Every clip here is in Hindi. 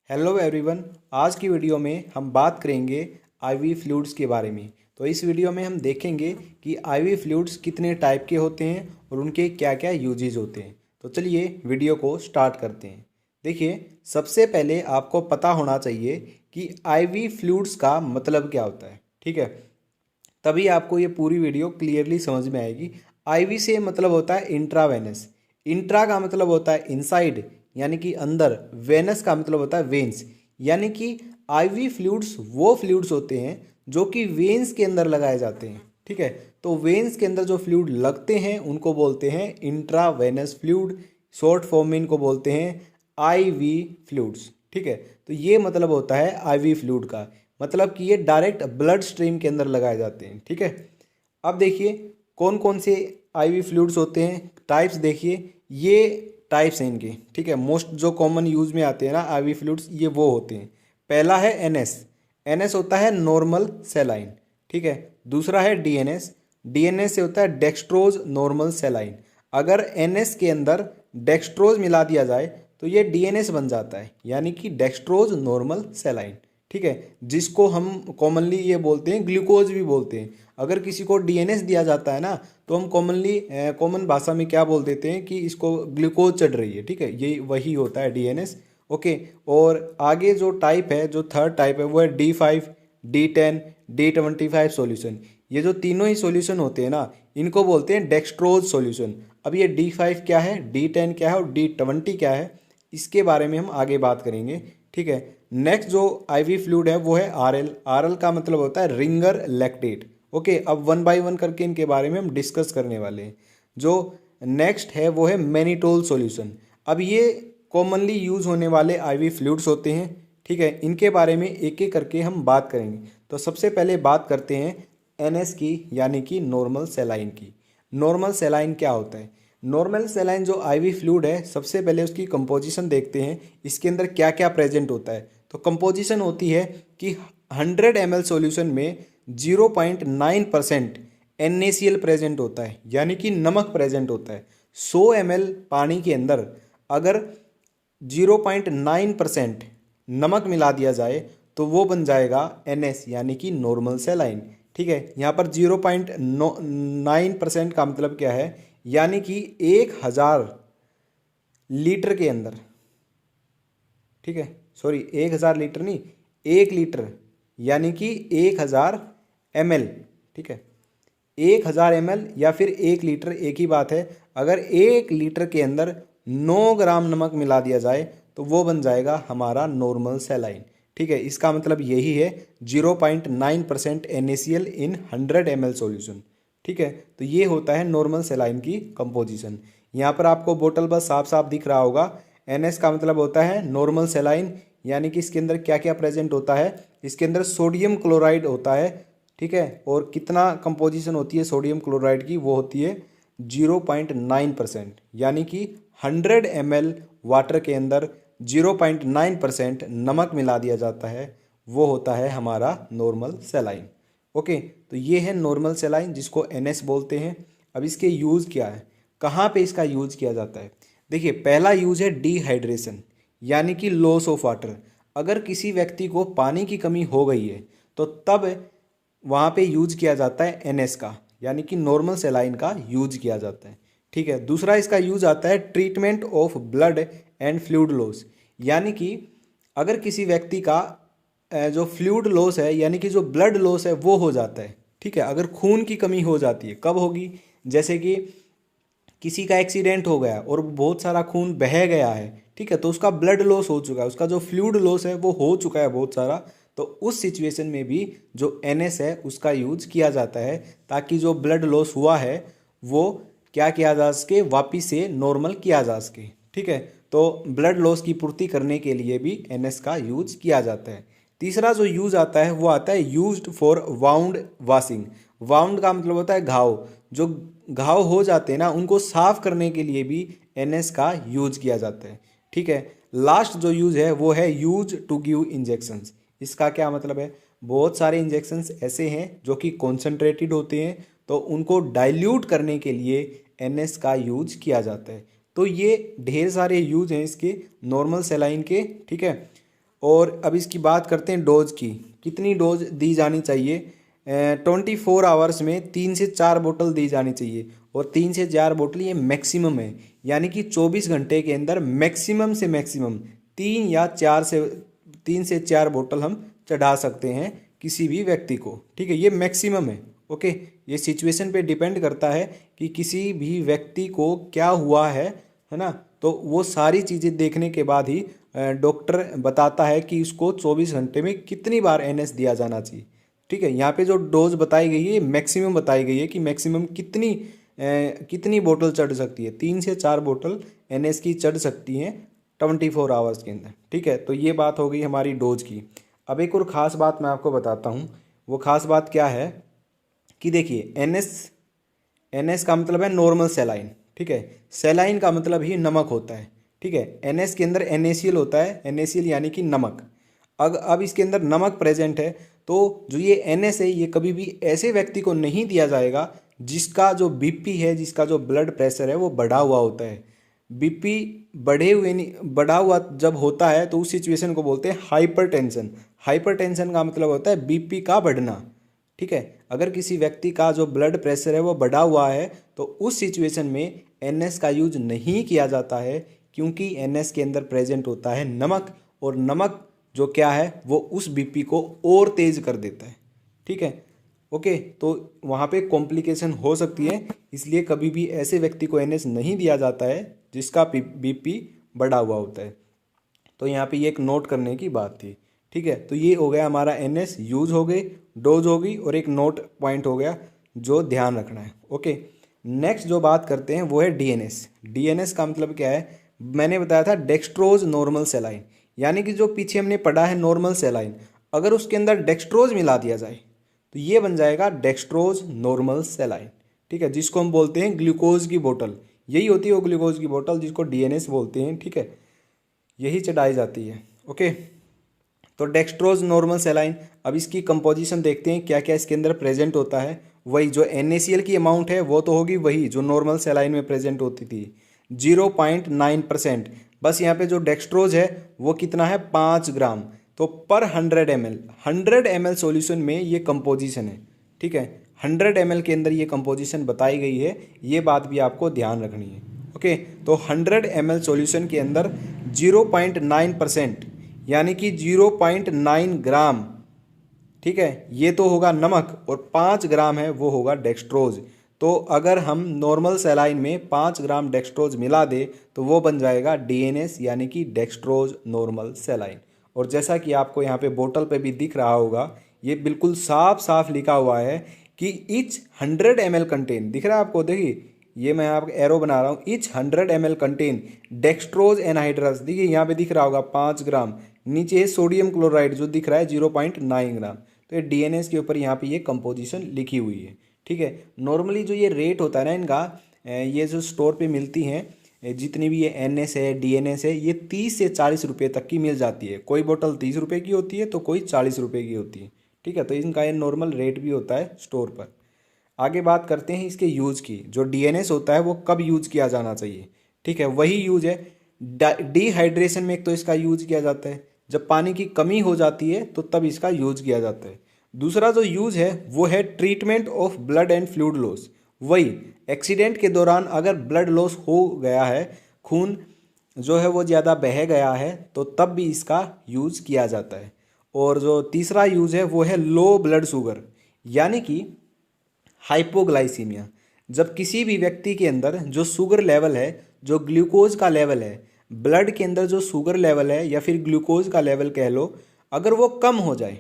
Hello everyone. आज की वीडियो में हम बात करेंगे आईवी फ्लूइड्स के बारे में। तो इस वीडियो में हम देखेंगे कि आईवी फ्लूइड्स कितने टाइप के होते हैं और उनके क्या क्या यूजेज होते हैं। तो चलिए वीडियो को स्टार्ट करते हैं। देखिए, सबसे पहले आपको पता होना चाहिए कि आईवी फ्लूइड्स का मतलब क्या होता है। ठीक है, तभी आपको ये पूरी वीडियो क्लियरली समझ में आएगी। आईवी से मतलब होता है इंट्रावेनस। इंट्रा का मतलब होता है इनसाइड यानी कि अंदर। वेनस का मतलब होता है वेन्स यानी कि आईवी फ्लूइड्स वो फ्लूइड्स होते हैं जो कि वेन्स के अंदर लगाए जाते हैं। ठीक है, तो वेन्स के अंदर जो फ्लूइड लगते हैं उनको बोलते हैं इंट्रावेनस फ्लूइड। शॉर्ट फॉर्म में इनको बोलते हैं आईवी फ्लूइड्स। ठीक है, तो ये मतलब होता है आईवी फ्लूइड का, मतलब कि ये डायरेक्ट ब्लड स्ट्रीम के अंदर लगाए जाते हैं। ठीक है, अब देखिए कौन कौन से आईवी फ्लूइड्स होते हैं, टाइप्स देखिए। ये टाइप्स हैं इनके। ठीक है, मोस्ट जो कॉमन यूज में आते हैं ना आईवी फ्लूइड्स, ये वो होते हैं। पहला है एनएस। एनएस होता है नॉर्मल सेलाइन। ठीक है, दूसरा है डीएनएस। डीएनएस से होता है डेक्सट्रोज नॉर्मल सेलाइन। अगर एनएस के अंदर डेक्सट्रोज मिला दिया जाए तो ये डीएनएस बन जाता है यानी कि डेक्सट्रोज नॉर्मल सेलाइन। ठीक है, जिसको हम कॉमनली ये बोलते हैं ग्लूकोज भी बोलते हैं। अगर किसी को डीएनएस दिया जाता है ना तो हम कॉमन भाषा में क्या बोल देते हैं कि इसको ग्लूकोज चढ़ रही है। ठीक है, ये वही होता है डीएनएस। ओके, और आगे जो टाइप है, जो थर्ड टाइप है, वो है D5, D10, D25 सॉल्यूशन। ये जो तीनों ही सॉल्यूशन होते हैं ना इनको बोलते हैं डेक्सट्रोज सॉल्यूशन। अब ये D5 क्या है, D10 क्या है और D20 क्या है, इसके बारे में हम आगे बात करेंगे। ठीक है, नेक्स्ट जो आईवी फ्लूइड है वो है आरएल। आरएल का मतलब होता है रिंगर लैक्टेट। ओके, अब वन बाय वन करके इनके बारे में हम डिस्कस करने वाले हैं। जो नेक्स्ट है वो है मैनिटोल सॉल्यूशन। अब ये कॉमनली यूज होने वाले आईवी फ्लूइड्स होते हैं। ठीक है, इनके बारे में एक एक करके हम बात करेंगे। तो सबसे पहले बात करते हैं एनएस की यानी कि नॉर्मल सेलाइन की। नॉर्मल सेलाइन क्या होता है? नॉर्मल सेलाइन जो आईवी फ्लूइड है, सबसे पहले उसकी कंपोजिशन देखते हैं, इसके अंदर क्या क्या प्रेजेंट होता है। तो कंपोजिशन होती है कि 100 ml सॉल्यूशन में 0.9% NaCl प्रेजेंट होता है यानी कि नमक प्रेजेंट होता है। 100 ml पानी के अंदर अगर 0.9% नमक मिला दिया जाए तो वो बन जाएगा NS यानी कि नॉर्मल सेलाइन। ठीक है, यहाँ पर 0.9% का मतलब क्या है, यानी कि 1000 लीटर के अंदर, ठीक है, सॉरी 1000 लीटर नहीं, 1 लीटर यानी कि 1000 ml। ठीक है, 1000 ml या फिर 1 लीटर एक ही बात है। अगर 1 लीटर के अंदर 9 ग्राम नमक मिला दिया जाए तो वो बन जाएगा हमारा नॉर्मल सेलाइन। ठीक है, इसका मतलब यही है 0.9% NaCl इन 100 ml सॉल्यूशन। ठीक है, तो ये होता है नॉर्मल सेलाइन की कंपोजिशन। यहाँ पर आपको बोतल बस साफ साफ दिख रहा होगा। NS का मतलब होता है नॉर्मल सेलाइन यानी कि इसके अंदर क्या क्या प्रेजेंट होता है। इसके अंदर सोडियम क्लोराइड होता है। ठीक है, और कितना कंपोजिशन होती है सोडियम क्लोराइड की, वो होती है 0.9%, यानी कि 100 ml वाटर के अंदर 0.9% नमक मिला दिया जाता है, वो होता है हमारा नॉर्मल सेलाइन। ओके, तो ये है नॉर्मल सेलाइन जिसको NS बोलते हैं। अब इसके यूज़ क्या है, कहाँ पे इसका यूज़ किया जाता है? देखिए, पहला यूज़ है डिहाइड्रेशन यानी कि लॉस ऑफ वाटर। अगर किसी व्यक्ति को पानी की कमी हो गई है तो तब वहाँ पे यूज किया जाता है NS का यानी कि नॉर्मल सेलाइन का यूज किया जाता है। ठीक है, दूसरा इसका यूज आता है treatment of blood and fluid loss, यानी कि अगर किसी व्यक्ति का जो फ्लूइड लॉस है यानी कि जो ब्लड लॉस है वो हो जाता है। ठीक है, अगर खून की कमी हो जाती है, कब होगी? जैसे कि किसी का एक्सीडेंट हो गया और बहुत सारा खून बह गया है। ठीक है, तो उसका ब्लड लॉस हो चुका है, उसका जो फ्लूइड लॉस है वो हो चुका है बहुत सारा। तो उस सिचुएशन में भी जो NS है उसका यूज किया जाता है ताकि जो ब्लड लॉस हुआ है वो क्या किया जा सके, वापिस से नॉर्मल किया जा सके। ठीक है, तो ब्लड लॉस की पूर्ति करने के लिए भी NS का यूज किया जाता है। तीसरा जो यूज आता है वो आता है used for wound washing. Wound का मतलब होता है घाव। जो घाव हो जाते हैं ना उनको साफ करने के लिए भी NS का यूज किया जाता है। ठीक है, लास्ट जो यूज है वो है यूज टू गिव इंजेक्शंस। इसका क्या मतलब है? बहुत सारे इंजेक्शंस ऐसे हैं जो कि कॉन्सेंट्रेटेड होते हैं, तो उनको डाइल्यूट करने के लिए NS का यूज किया जाता है। तो ये ढेर सारे यूज हैं इसके नॉर्मल सेलाइन के। ठीक है, और अब इसकी बात करते हैं डोज की, कितनी डोज दी जानी चाहिए। 24 आवर्स में 3 से 4 बोतल दी जानी चाहिए, और 3 से 4 बोतल ये मैक्सिमम है, यानी कि 24 घंटे के अंदर मैक्सिमम से मैक्सिमम 3 से 4 बोतल हम चढ़ा सकते हैं किसी भी व्यक्ति को। ठीक है, ये मैक्सिमम है। ओके, ये सिचुएशन पे डिपेंड करता है कि किसी भी व्यक्ति को क्या हुआ है ना। तो वो सारी चीज़ें देखने के बाद ही डॉक्टर बताता है कि इसको 24 घंटे में कितनी बार एनएस दिया जाना चाहिए। ठीक है, यहाँ पे जो डोज बताई गई है मैक्सिमम बताई गई है कि मैक्सिमम कितनी बोतल चढ़ सकती है। 3 से 4 बोतल एनएस की चढ़ सकती हैं 24 आवर्स के अंदर। ठीक है, तो ये बात हो गई हमारी डोज की। अब एक और ख़ास बात मैं आपको बताता हूँ। वो ख़ास बात क्या है कि देखिए, एनएस का मतलब है नॉर्मल सेलाइन। ठीक है, सेलाइन का मतलब ही नमक होता है। ठीक है, एनएस के अंदर NaCl होता है, NaCl यानी कि नमक। अब इसके अंदर नमक प्रेजेंट है, तो जो ये एनएस है ये कभी भी ऐसे व्यक्ति को नहीं दिया जाएगा जिसका जो बीपी है, जिसका जो ब्लड प्रेशर है वो बढ़ा हुआ होता है। बीपी बढ़ा हुआ जब होता है तो उस सिचुएशन को बोलते हैं हाइपरटेंशन। हाइपरटेंशन का मतलब होता है बीपी का बढ़ना। ठीक है, अगर किसी व्यक्ति का जो ब्लड प्रेशर है वो बढ़ा हुआ है तो उस सिचुएशन में एनएस का यूज नहीं किया जाता है, क्योंकि एनएस के अंदर प्रेजेंट होता है नमक, और नमक जो क्या है वो उस बीपी को और तेज कर देता है। ठीक है, ओके, तो वहाँ पे कॉम्प्लिकेशन हो सकती है, इसलिए कभी भी ऐसे व्यक्ति को एनएस नहीं दिया जाता है जिसका बीपी बढ़ा हुआ होता है। तो यहाँ पे ये एक नोट करने की बात थी। ठीक है, तो ये हो गया हमारा एनएस यूज हो गई, डोज हो गई, और एक नोट पॉइंट हो गया जो ध्यान रखना है। ओके, नेक्स्ट जो बात करते हैं वो है डीएनएस। डीएनएस का मतलब क्या है, मैंने बताया था डेक्सट्रोज नॉर्मल सेलाइन, यानी कि जो पीछे हमने पढ़ा है नॉर्मल सेलाइन, अगर उसके अंदर डेक्सट्रोज मिला दिया जाए तो ये बन जाएगा डेक्सट्रोज नॉर्मल सेलाइन। ठीक है, जिसको हम बोलते हैं ग्लूकोज की बोतल। यही होती है वो ग्लूकोज की बोतल जिसको डीएनएस बोलते हैं। ठीक है, यही चढ़ाई जाती है। ओके, तो डेक्सट्रोज नॉर्मल सेलाइन, अब इसकी कंपोजिशन देखते हैं क्या क्या इसके अंदर प्रेजेंट होता है। वही जो NaCl की अमाउंट है वो तो होगी वही जो नॉर्मल सेलाइन में प्रेजेंट होती थी, 0.9%। बस यहाँ पे जो डेक्सट्रोज है वो कितना है, 5 ग्राम। तो पर 100 ml सॉल्यूशन में ये कंपोजिशन है। ठीक है, 100 ml के अंदर ये कंपोजिशन बताई गई है, ये बात भी आपको ध्यान रखनी है। ओके, तो 100 ml सॉल्यूशन के अंदर 0.9% यानी कि 0.9 ग्राम, ठीक है, ये तो होगा नमक, और 5 ग्राम है वो होगा डेक्सट्रोज। तो अगर हम नॉर्मल सेलाइन में 5 ग्राम डेक्सट्रोज मिला दे तो वो बन जाएगा डीएनएस, यानी कि डेक्सट्रोज नॉर्मल सेलाइन। और जैसा कि आपको यहाँ पे बोतल पे भी दिख रहा होगा, ये बिल्कुल साफ साफ लिखा हुआ है कि ईच 100 ml कंटेन, दिख रहा है आपको, देखिए ये मैं आपको एरो बना रहा हूँ, each 100 ml contain dextrose anhydrous. देखिए यहाँ पे दिख रहा होगा 5 ग्राम, नीचे सोडियम क्लोराइड जो दिख रहा है 0.9 ग्राम। तो ये डीएनएस के ऊपर यहाँ पे ये कंपोजिशन लिखी हुई है। ठीक है, नॉर्मली जो ये रेट होता है ना इनका, ये जो स्टोर पे मिलती हैं जितनी भी ये एनएस है डीएनएस है, ये 30 से 40 रुपये तक की मिल जाती है। कोई बोतल 30 रुपये की होती है तो कोई 40 रुपये की होती है। ठीक है, तो इनका ये नॉर्मल रेट भी होता है स्टोर पर। आगे बात करते हैं इसके यूज की। जो डीएनएस होता है वो कब यूज किया जाना चाहिए। ठीक है, वही यूज है डिहाइड्रेशन में, एक तो इसका यूज किया जाता है जब पानी की कमी हो जाती है तो तब इसका यूज किया जाता है। दूसरा जो यूज है वो है treatment of blood and fluid loss. वही एक्सीडेंट के दौरान अगर ब्लड लॉस हो गया है, खून जो है वो ज़्यादा बह गया है, तो तब भी इसका यूज किया जाता है। और जो तीसरा यूज है वो है लो ब्लड शुगर, यानी कि हाइपोग्लाइसीमिया। जब किसी भी व्यक्ति के अंदर जो शुगर लेवल है, जो ग्लूकोज का लेवल है, ब्लड के अंदर जो शुगर लेवल है या फिर ग्लूकोज का लेवल कह लो, अगर वो कम हो जाए,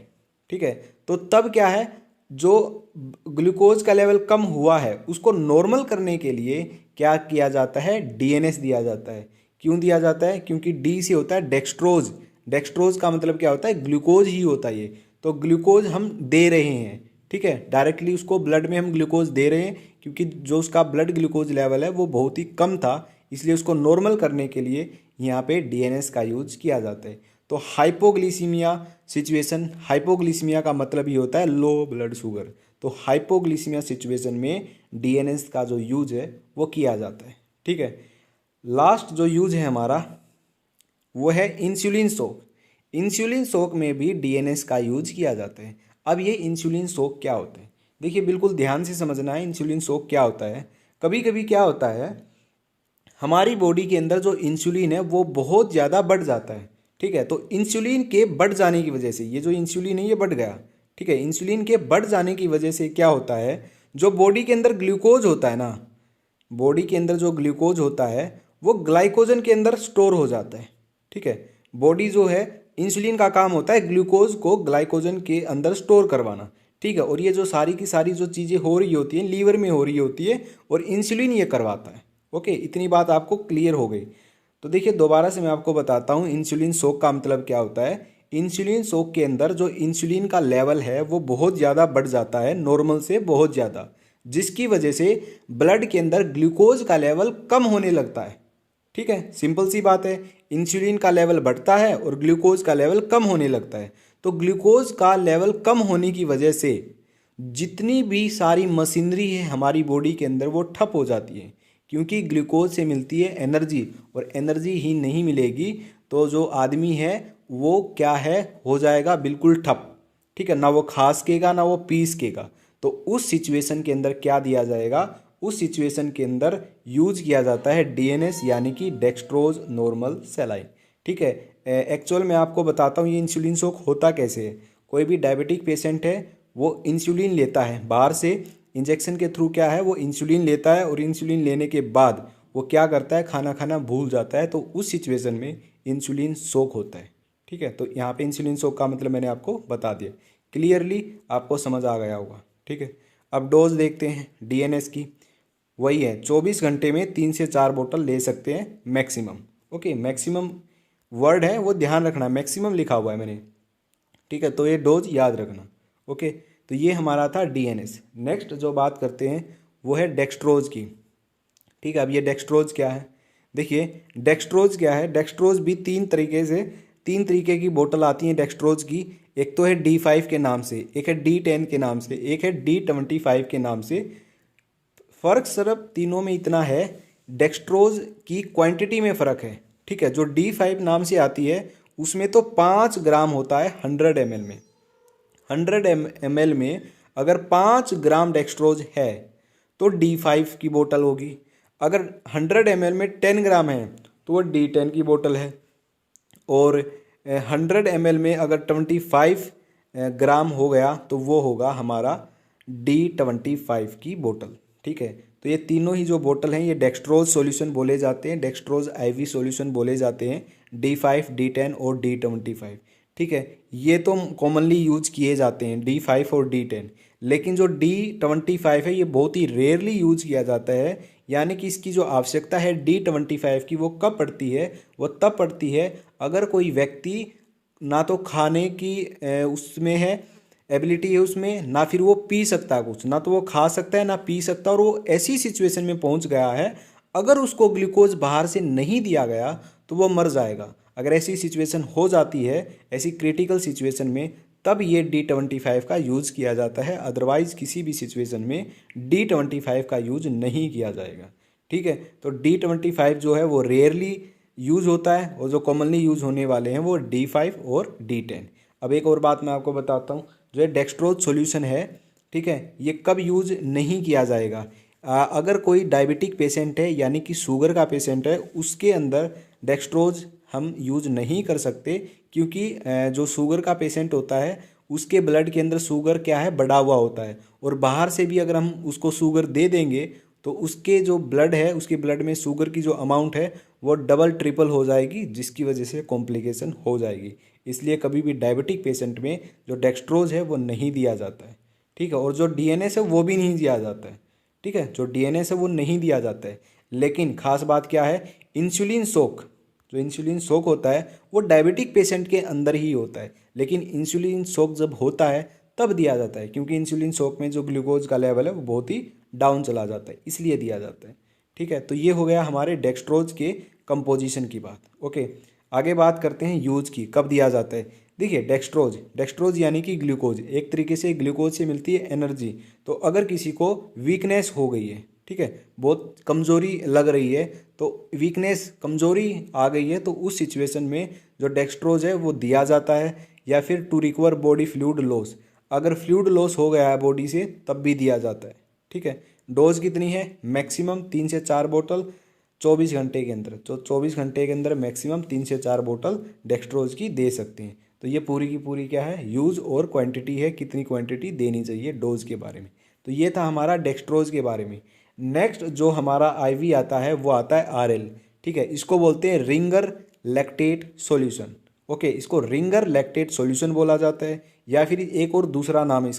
ठीक है, तो तब क्या है, जो ग्लूकोज का लेवल कम हुआ है उसको नॉर्मल करने के लिए क्या किया जाता है, डीएनएस दिया जाता है। क्यों दिया जाता है, क्योंकि डी से होता है डेक्सट्रोज। डेक्सट्रोज का मतलब क्या होता है, ग्लूकोज ही होता है ये। तो ग्लूकोज हम दे रहे हैं, ठीक है, डायरेक्टली उसको ब्लड में हम ग्लूकोज दे रहे हैं, क्योंकि जो उसका ब्लड ग्लूकोज लेवल है वो बहुत ही कम था, इसलिए उसको नॉर्मल करने के लिए यहाँ पे डीएनएस का यूज किया जाता है। तो हाइपोग्लिसीमिया सिचुएशन, हाइपोग्लिसीमिया का मतलब ही होता है लो ब्लड शुगर। तो हाइपोग्लिसीमिया सिचुएशन में डीएनएस का जो यूज है वो किया जाता है। ठीक है, लास्ट जो यूज है हमारा वो है इंसुलिन शॉक। इंसुलिन शॉक में भी डीएनएस का यूज किया जाता है। अब ये इंसुलिन शॉक क्या होता है, देखिए बिल्कुल ध्यान से समझना है इंसुलिन शॉक क्या होता है। कभी कभी क्या होता है, हमारी बॉडी के अंदर जो इंसुलिन है वो बहुत ज़्यादा बढ़ जाता है। ठीक है, तो इंसुलिन के बढ़ जाने की वजह से ये जो इंसुलिन है ये बढ़ गया। ठीक है, इंसुलिन के बढ़ जाने की वजह से क्या होता है, जो बॉडी के अंदर ग्लूकोज होता है ना, बॉडी के अंदर जो ग्लूकोज होता है वो ग्लाइकोजन के अंदर स्टोर हो जाता है। ठीक है, बॉडी जो है, इंसुलिन का काम होता है ग्लूकोज को ग्लाइकोजन के अंदर स्टोर करवाना। ठीक है, और ये जो सारी की सारी जो चीज़ें हो रही होती हैं लीवर में हो रही होती है और इंसुलिन ये करवाता है। ओके, इतनी बात आपको क्लियर हो गई। तो देखिए दोबारा से मैं आपको बताता हूँ इंसुलिन शॉक का मतलब क्या होता है। इंसुलिन शॉक के अंदर जो इंसुलिन का लेवल है वो बहुत ज़्यादा बढ़ जाता है, नॉर्मल से बहुत ज़्यादा, जिसकी वजह से ब्लड के अंदर ग्लूकोज का लेवल कम होने लगता है। ठीक है, सिंपल सी बात है, इंसुलिन का लेवल बढ़ता है और ग्लूकोज का लेवल कम होने लगता है। तो ग्लूकोज का लेवल कम होने की वजह से जितनी भी सारी मशीनरी है हमारी बॉडी के अंदर वो ठप हो जाती है, क्योंकि ग्लूकोज से मिलती है एनर्जी, और एनर्जी ही नहीं मिलेगी तो जो आदमी है वो क्या है, हो जाएगा बिल्कुल ठप। ठीक है, ना वो खा सकेगा ना वो पी सकेगा। तो उस सिचुएशन के अंदर क्या दिया जाएगा, उस सिचुएशन के अंदर यूज किया जाता है डीएनएस यानी कि डेक्सट्रोज नॉर्मल सेलाइन। ठीक है, एक्चुअल में आपको बताता हूँ ये इंसुलिन शॉक होता कैसे है। कोई भी डायबिटिक पेशेंट है वो इंसुलिन लेता है बाहर से, इंजेक्शन के थ्रू क्या है वो इंसुलिन लेता है, और इंसुलिन लेने के बाद वो क्या करता है, खाना खाना भूल जाता है। तो उस सिचुएशन में इंसुलिन शॉक होता है। ठीक है, तो यहाँ पे इंसुलिन शॉक का मतलब मैंने आपको बता दिया, क्लियरली आपको समझ आ गया होगा। ठीक है, अब डोज देखते हैं डीएनएस की, वही है 24 घंटे में 3 से 4 बोतल ले सकते हैं मैक्सिमम। ओके, मैक्सिमम वर्ड है वो ध्यान रखना, मैक्सिमम लिखा हुआ है मैंने। ठीक है, तो ये डोज याद रखना। ओके, तो ये हमारा था डीएनएस। नेक्स्ट जो बात करते हैं वो है डेक्सट्रोज की। ठीक है, अब ये डेक्सट्रोज क्या है, देखिए डेक्सट्रोज क्या है, डेक्सट्रोज भी तीन तरीके की बोतल आती हैं डेक्सट्रोज की। एक तो है D5 के नाम से, एक है D10 के नाम से, एक है D25 के नाम से। फ़र्क सिर्फ तीनों में इतना है, डेक्सट्रोज की क्वांटिटी में फ़र्क है। ठीक है, जो D5 नाम से आती है उसमें तो 5 ग्राम होता है 100 ml में। 100 ml में अगर 5 ग्राम डेक्सट्रोज है तो D5 की बोतल होगी। अगर 100 ml में 10 ग्राम है तो वो D10 की बोतल है। और 100 ml में अगर 25 ग्राम हो गया तो वो होगा हमारा D25 की बोतल। ठीक है, तो ये तीनों ही जो बोतल हैं ये डेक्सट्रोज सॉल्यूशन बोले जाते हैं, डेक्सट्रोज आईवी सॉल्यूशन बोले जाते हैं, D5, D10 और D25। ठीक है, ये तो कॉमनली यूज किए जाते हैं D5 और D10, लेकिन जो D25 है ये बहुत ही रेयरली यूज किया जाता है। यानी कि इसकी जो आवश्यकता है D25 की वो कब पड़ती है, वो तब पड़ती है अगर कोई व्यक्ति ना तो खाने की उसमें है एबिलिटी है उसमें, ना फिर वो पी सकता है कुछ, ना तो वो खा सकता है ना पी सकता, और वो ऐसी सिचुएशन में पहुंच गया है अगर उसको ग्लूकोज बाहर से नहीं दिया गया तो वो मर जाएगा। अगर ऐसी सिचुएशन हो जाती है, ऐसी क्रिटिकल सिचुएशन में, तब ये D25 का यूज़ किया जाता है, अदरवाइज किसी भी सिचुएशन में D25 का यूज नहीं किया जाएगा। ठीक है, तो D25 जो है वो रेयरली यूज होता है, और जो कॉमनली यूज होने वाले हैं वो D5 और D10। अब एक और बात मैं आपको बताता हूँ, जो है डेक्सट्रोज सॉल्यूशन है, ठीक है, ये कब यूज नहीं किया जाएगा, अगर कोई डायबिटिक पेशेंट है यानी कि शुगर का पेशेंट है उसके अंदर डेक्सट्रोज हम यूज नहीं कर सकते, क्योंकि जो शुगर का पेशेंट होता है उसके ब्लड के अंदर शुगर क्या है, बढ़ा हुआ होता है, और बाहर से भी अगर हम उसको शुगर दे देंगे तो उसके जो ब्लड है उसके ब्लड में शुगर की जो अमाउंट है वो डबल ट्रिपल हो जाएगी, जिसकी वजह से कॉम्प्लिकेशन हो जाएगी। इसलिए कभी भी डायबिटिक पेशेंट में जो डेक्सट्रोज है वो नहीं दिया जाता है। ठीक है, और जो डीएनएस है वो भी नहीं दिया जाता है। ठीक है, जो डीएनएस है वो नहीं दिया जाता है। लेकिन खास बात क्या है, इंसुलिन शॉक, जो इंसुलिन शॉक होता है वो डायबिटिक पेशेंट के अंदर ही होता है, लेकिन इंसुलिन शॉक जब होता है तब दिया जाता है, क्योंकि इंसुलिन शॉक में जो ग्लूकोज का लेवल है वो बहुत ही डाउन चला जाता है, इसलिए दिया जाता है। ठीक है, तो ये हो गया हमारे डेक्सट्रोज के कंपोजिशन की बात। ओके, आगे बात करते हैं यूज की, कब दिया जाता है। देखिए डेक्सट्रोज यानी कि ग्लूकोज, एक तरीके से ग्लूकोज से मिलती है एनर्जी। तो अगर किसी को वीकनेस हो गई है, ठीक है, बहुत कमज़ोरी लग रही है, तो वीकनेस, कमज़ोरी आ गई है, तो उस सिचुएशन में जो डेक्सट्रोज है वो दिया जाता है। या फिर to recover body fluid loss, अगर फ्लूइड लॉस हो गया है बॉडी से तब भी दिया जाता है। ठीक है, डोज कितनी है? मैक्सिमम 3 से 4 बोतल 24 घंटे के अंदर। तो 24 घंटे के अंदर मैक्सिमम 3 से 4 बोतल डेक्सट्रोज की दे सकते हैं। तो ये पूरी की पूरी क्या है, यूज़ और क्वांटिटी है, कितनी क्वांटिटी देनी चाहिए डोज के बारे में। तो ये था हमारा डेक्सट्रोज के बारे में। नेक्स्ट जो हमारा आईवी आता है वो आता है आरएल। ठीक है, इसको बोलते हैं रिंगर लैक्टेट सॉल्यूशन। ओके, इसको रिंगर लैक्टेट सॉल्यूशन बोला जाता है, या फिर एक और दूसरा नाम है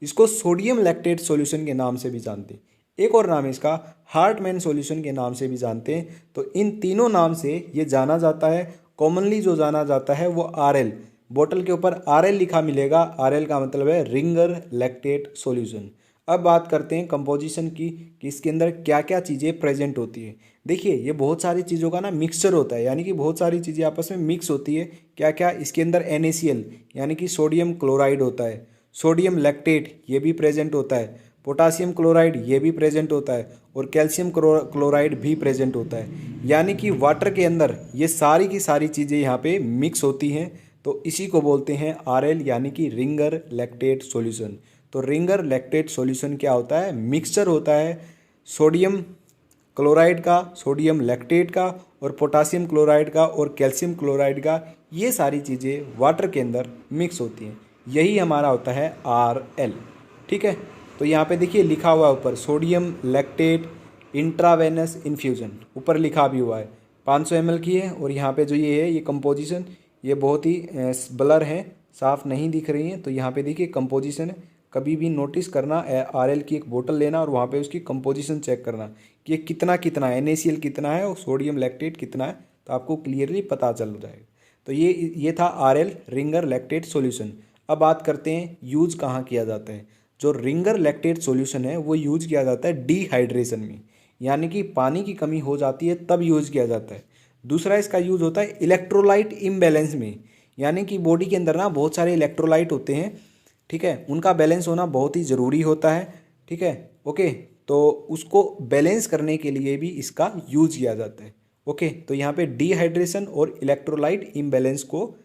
इसको सोडियम लैक्टेट सॉल्यूशन के नाम से भी जानते हैं। एक और नाम है इसका हार्टमैन सॉल्यूशन के नाम से भी जानते हैं। तो इन तीनों नाम से ये जाना जाता है। कॉमनली जो जाना जाता है वो आरएल, बोतल के ऊपर आरएल लिखा मिलेगा। आरएल का मतलब है रिंगर लैक्टेट सॉल्यूशन। अब बात करते हैं कंपोजिशन की, कि इसके अंदर क्या क्या चीज़ें प्रेजेंट होती है। देखिए, ये बहुत सारी चीज़ों का ना मिक्सचर होता है, यानी कि बहुत सारी चीज़ें आपस में मिक्स होती है। क्या क्या? इसके अंदर NaCl यानी कि सोडियम क्लोराइड होता है, सोडियम लैक्टेट ये भी प्रेजेंट होता है, पोटासियम क्लोराइड ये भी प्रेजेंट होता है, और कैल्शियम क्लोराइड भी प्रेजेंट होता है। यानी कि वाटर के अंदर ये सारी की सारी चीज़ें यहाँ पे मिक्स होती हैं। तो इसी को बोलते हैं आरएल, यानी कि रिंगर लैक्टेट सॉल्यूशन। तो रिंगर लैक्टेट सॉल्यूशन क्या होता है? मिक्सचर होता है सोडियम क्लोराइड का, सोडियम लैक्टेट का, और पोटासियम क्लोराइड का, और कैल्शियम क्लोराइड का। ये सारी चीज़ें वाटर के अंदर मिक्स होती हैं, यही हमारा होता है आरएल। ठीक है, तो यहाँ पे देखिए लिखा हुआ है ऊपर सोडियम लैक्टेट इंट्रावेनस इन्फ्यूजन, ऊपर लिखा भी हुआ है 500 ml की है। और यहाँ पे जो ये है, ये कंपोजिशन ये बहुत ही ब्लर है, साफ नहीं दिख रही है। तो यहाँ पे देखिए कंपोजिशन है। कभी भी नोटिस करना, आरएल की एक बोतल लेना और वहाँ पे उसकी कंपोजिशन चेक करना कि ये कितना कितना है, NaCl कितना है और सोडियम लैक्टेट कितना है, तो आपको क्लियरली पता चल जाएगा। तो ये था आरएल रिंगर लैक्टेट सॉल्यूशन। अब बात करते हैं यूज़ कहाँ किया जाता है। जो रिंगर लैक्टेट सॉल्यूशन है वो यूज़ किया जाता है डिहाइड्रेशन में, यानी कि पानी की कमी हो जाती है तब यूज़ किया जाता है। दूसरा इसका यूज़ होता है इलेक्ट्रोलाइट इम्बैलेंस में, यानी कि बॉडी के अंदर ना बहुत सारे इलेक्ट्रोलाइट होते हैं। ठीक है, उनका बैलेंस होना बहुत ही ज़रूरी होता है। ठीक है, ओके, तो उसको बैलेंस करने के लिए भी इसका यूज़ किया जाता है। ओके, तो यहाँ पे डिहाइड्रेशन और इलेक्ट्रोलाइट इम्बैलेंस को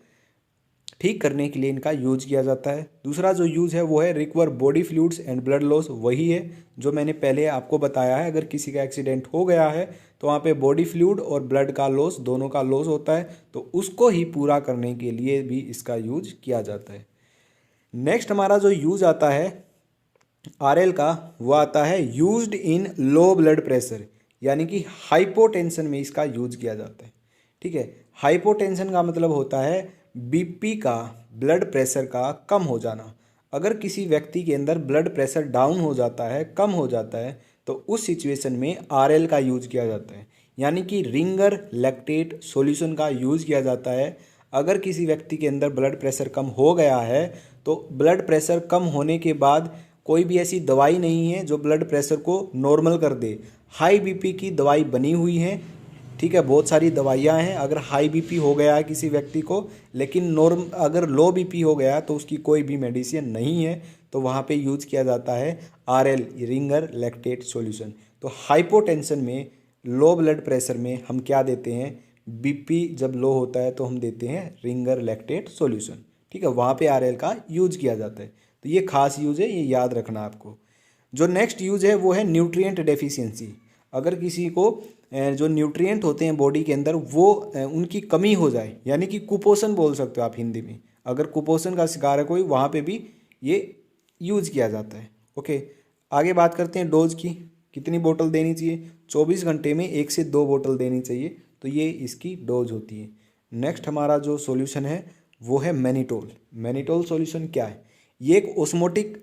ठीक करने के लिए इनका यूज किया जाता है। दूसरा जो यूज़ है वो है recover body fluids and blood loss, वही है जो मैंने पहले आपको बताया है। अगर किसी का एक्सीडेंट हो गया है तो वहाँ पे बॉडी फ्लूइड और ब्लड का लॉस, दोनों का लॉस होता है, तो उसको ही पूरा करने के लिए भी इसका यूज किया जाता है। नेक्स्ट हमारा जो यूज आता है आरएल का, वो आता है used in low blood pressure, यानी कि हाइपोटेंशन में इसका यूज किया जाता है। ठीक है, हाइपोटेंशन का मतलब होता है बीपी का, ब्लड प्रेशर का कम हो जाना। अगर किसी व्यक्ति के अंदर ब्लड प्रेशर डाउन हो जाता है, कम हो जाता है, तो उस सिचुएशन में आरएल का यूज किया जाता है, यानी कि रिंगर लैक्टेट सॉल्यूशन का यूज किया जाता है। अगर किसी व्यक्ति के अंदर ब्लड प्रेशर कम हो गया है, तो ब्लड प्रेशर कम होने के बाद कोई भी ऐसी दवाई नहीं है जो ब्लड प्रेशर को नॉर्मल कर दे। हाई बीपी की दवाई बनी हुई है। ठीक है, बहुत सारी दवाइयाँ हैं अगर हाई बीपी हो गया है किसी व्यक्ति को, लेकिन अगर लो बीपी हो गया तो उसकी कोई भी मेडिसिन नहीं है, तो वहाँ पे यूज किया जाता है आरएल रिंगर लैक्टेट सॉल्यूशन। तो हाइपोटेंशन में, लो ब्लड प्रेशर में हम क्या देते हैं, बीपी जब लो होता है तो हम देते हैं रिंगर लैक्टेट सॉल्यूशन। ठीक है, वहाँ पे आरएल का यूज किया जाता है। तो ये खास यूज है, ये याद रखना आपको। जो नेक्स्ट यूज है वो है न्यूट्रिएंट डेफिशिएंसी। अगर किसी को जो न्यूट्रिएंट होते हैं बॉडी के अंदर वो उनकी कमी हो जाए, यानी कि कुपोषण बोल सकते हो आप हिंदी में, अगर कुपोषण का शिकार है कोई, वहाँ पे भी ये यूज किया जाता है। ओके, आगे बात करते हैं डोज की, कितनी बोतल देनी चाहिए। 24 घंटे में 1 से 2 बोतल देनी चाहिए, तो ये इसकी डोज होती है। नेक्स्ट हमारा जो सॉल्यूशन है वो है मैनिटोल। मैनिटोल सॉल्यूशन क्या है? ये एक ओस्मोटिक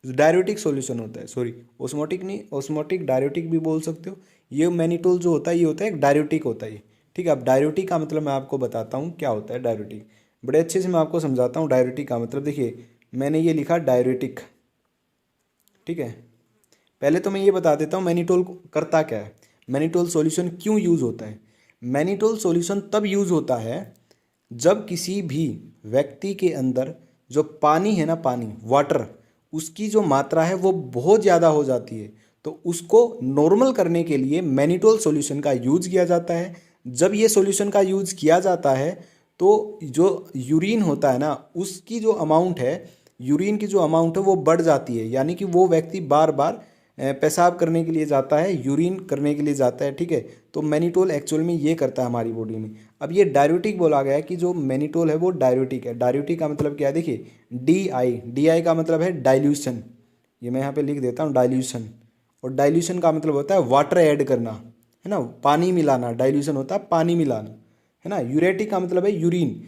डायरेटिक सॉल्यूशन होता है, सॉरी ओस्मोटिक नहीं, ओस्मोटिक डायरेटिक भी बोल सकते हो। ये मैनिटोल जो होता है ये होता है एक डायरेटिक होता है। ठीक है, अब डायरेटिक का मतलब मैं आपको बताता हूँ क्या होता है डायरेटिक, बड़े अच्छे से मैं आपको समझाता हूँ डायरेटिक का मतलब। देखिए, मैंने ये लिखा डायरेटिक। ठीक है, पहले तो मैं ये बता देता हूँ मैनिटोल करता क्या है, मैनिटोल सॉल्यूशन क्यों यूज़ होता है। मैनिटोल सॉल्यूशन तब यूज़ होता है जब किसी भी व्यक्ति के अंदर जो पानी है ना, पानी वाटर, उसकी जो मात्रा है वो बहुत ज़्यादा हो जाती है, तो उसको नॉर्मल करने के लिए मैनिटोल सॉल्यूशन का यूज किया जाता है। जब ये सॉल्यूशन का यूज किया जाता है तो जो यूरिन होता है ना, उसकी जो अमाउंट है, यूरिन की जो अमाउंट है वो बढ़ जाती है, यानी कि वो व्यक्ति बार बार पेशाब करने के लिए जाता है, यूरिन करने के लिए जाता है, ठीक है। तो मैनिटोल एक्चुअल में ये करता है हमारी बॉडी में। अब ये डाययूरेटिक बोला गया है कि जो मैनिटोल है वो डाययूरेटिक है। डाययूरेटिक का मतलब क्या है, देखिए डी आई का मतलब है डाइल्यूशन, ये मैं यहाँ पे लिख देता हूँ डाइल्यूशन। और डाइल्यूशन का मतलब होता है वाटर ऐड करना, है ना, पानी मिलाना। डाइल्यूशन होता है पानी मिलाना, है ना। यूरेटिक का मतलब है यूरिन,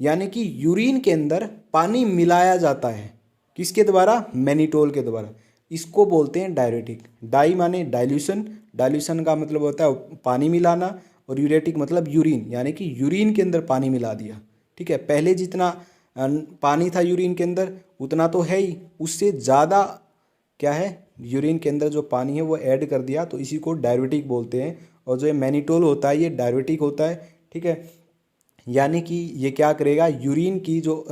यानी कि यूरिन के अंदर पानी मिलाया जाता है, किसके द्वारा, मैनिटोल के द्वारा। इसको बोलते हैं डाययूरेटिक। डाई माने डाइल्यूशन, डाइल्यूशन का मतलब होता है पानी मिलाना, और यूरेटिक मतलब यूरिन, यानी कि यूरिन के अंदर पानी मिला दिया, ठीक है। पहले जितना पानी था यूरिन के अंदर उतना तो है ही, उससे ज़्यादा क्या है, यूरिन के अंदर जो पानी है वो ऐड कर दिया, तो इसी को डाययूरेटिक बोलते हैं। और जो ये मैनिटोल होता है ये डाययूरेटिक होता है, ठीक है। यानी कि ये क्या करेगा, यूरिन की जो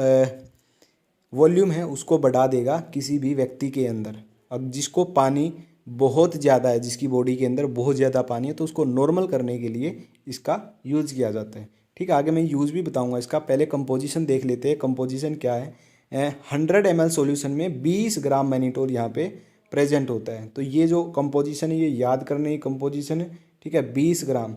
वॉल्यूम है उसको बढ़ा देगा किसी भी व्यक्ति के अंदर। अब जिसको पानी बहुत ज़्यादा है, जिसकी बॉडी के अंदर बहुत ज़्यादा पानी है, तो उसको नॉर्मल करने के लिए इसका यूज़ किया जाता है, ठीक है। आगे मैं यूज़ भी बताऊंगा इसका, पहले कंपोजिशन देख लेते हैं। कंपोजिशन क्या है, 100 ml सॉल्यूशन में 20 ग्राम मैनिटोल यहाँ पे प्रेजेंट होता है। तो ये जो कंपोजिशन है ये याद करने की कंपोजिशन है, ठीक है, 20 ग्राम।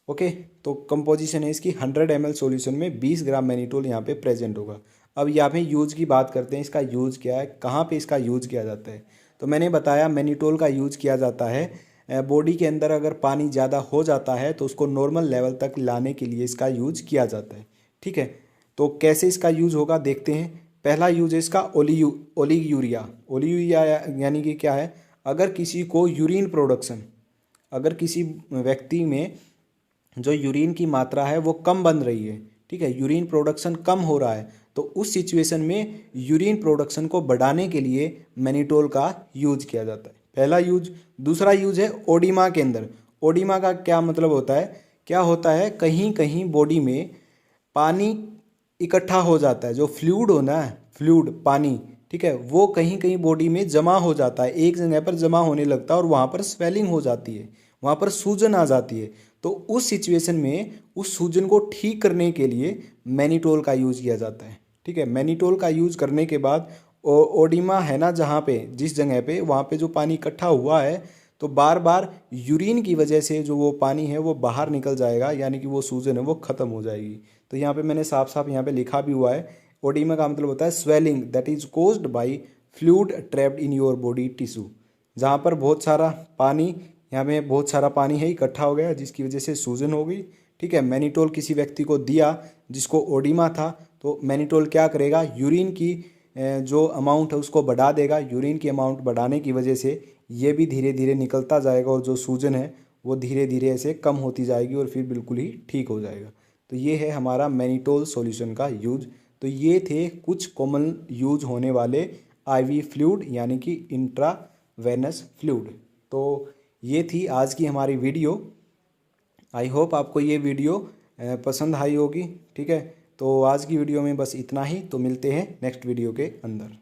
ओके, तो कंपोजिशन है इसकी 100 ml सॉल्यूशन में 20 ग्राम मैनिटोल यहाँ पे प्रेजेंट होगा। अब यहाँ पे यूज़ की बात करते हैं, इसका यूज़ क्या है, कहाँ पे इसका यूज़ किया जाता है। तो मैंने बताया मैनिटोल का यूज़ किया जाता है बॉडी के अंदर अगर पानी ज़्यादा हो जाता है तो उसको नॉर्मल लेवल तक लाने के लिए इसका यूज़ किया जाता है, ठीक है। तो कैसे इसका यूज़ होगा देखते हैं। पहला यूज़ है इसका ओलिगयूरिया। ओलिगयूरिया यानी कि क्या है, अगर किसी को यूरिन प्रोडक्शन, अगर किसी व्यक्ति में जो यूरिन की मात्रा है वो कम बन रही है, ठीक है, यूरिन प्रोडक्शन कम हो रहा है, तो उस सिचुएशन में यूरिन प्रोडक्शन को बढ़ाने के लिए मैनिटोल का यूज किया जाता है, पहला यूज। दूसरा यूज है ओडिमा के अंदर। ओडिमा का क्या मतलब होता है, क्या होता है, कहीं कहीं बॉडी में पानी इकट्ठा हो जाता है, जो फ्लूइड होना है, फ्लूइड पानी, ठीक है, वो कहीं कहीं बॉडी में जमा हो जाता है, एक जगह पर जमा होने लगता है और वहाँ पर स्वेलिंग हो जाती है, वहाँ पर सूजन आ जाती है। तो उस सिचुएशन में उस सूजन को ठीक करने के लिए मैनिटोल का यूज़ किया जाता है, ठीक है। मैनिटोल का यूज़ करने के बाद ओडिमा है ना, जहाँ पे जिस जगह पे वहाँ पे जो पानी इकट्ठा हुआ है, तो बार बार यूरिन की वजह से जो वो पानी है वो बाहर निकल जाएगा, यानी कि वो सूजन है वो ख़त्म हो जाएगी। तो यहाँ पे मैंने साफ साफ यहाँ पे लिखा भी हुआ है, ओडिमा का मतलब होता है swelling that is caused by fluid trapped in your body tissue. जहाँ पर बहुत सारा पानी, यहाँ पे बहुत सारा पानी है इकट्ठा हो गया जिसकी वजह से सूजन हो गई, ठीक है। मैनिटोल किसी व्यक्ति को दिया जिसको ओडिमा था, तो मैनिटोल क्या करेगा, यूरिन की जो अमाउंट है उसको बढ़ा देगा। यूरिन की अमाउंट बढ़ाने की वजह से ये भी धीरे धीरे निकलता जाएगा और जो सूजन है वो धीरे धीरे ऐसे कम होती जाएगी और फिर बिल्कुल ही ठीक हो जाएगा। तो ये है हमारा मैनिटोल सॉल्यूशन का यूज। तो ये थे कुछ कॉमन यूज होने वाले आईवी फ्लूइड यानी कि इंट्रावेनस फ्लूइड। तो ये थी आज की हमारी वीडियो। आई होप आपको ये वीडियो पसंद आई होगी, ठीक है। तो आज की वीडियो में बस इतना ही, तो मिलते हैं नेक्स्ट वीडियो के अंदर।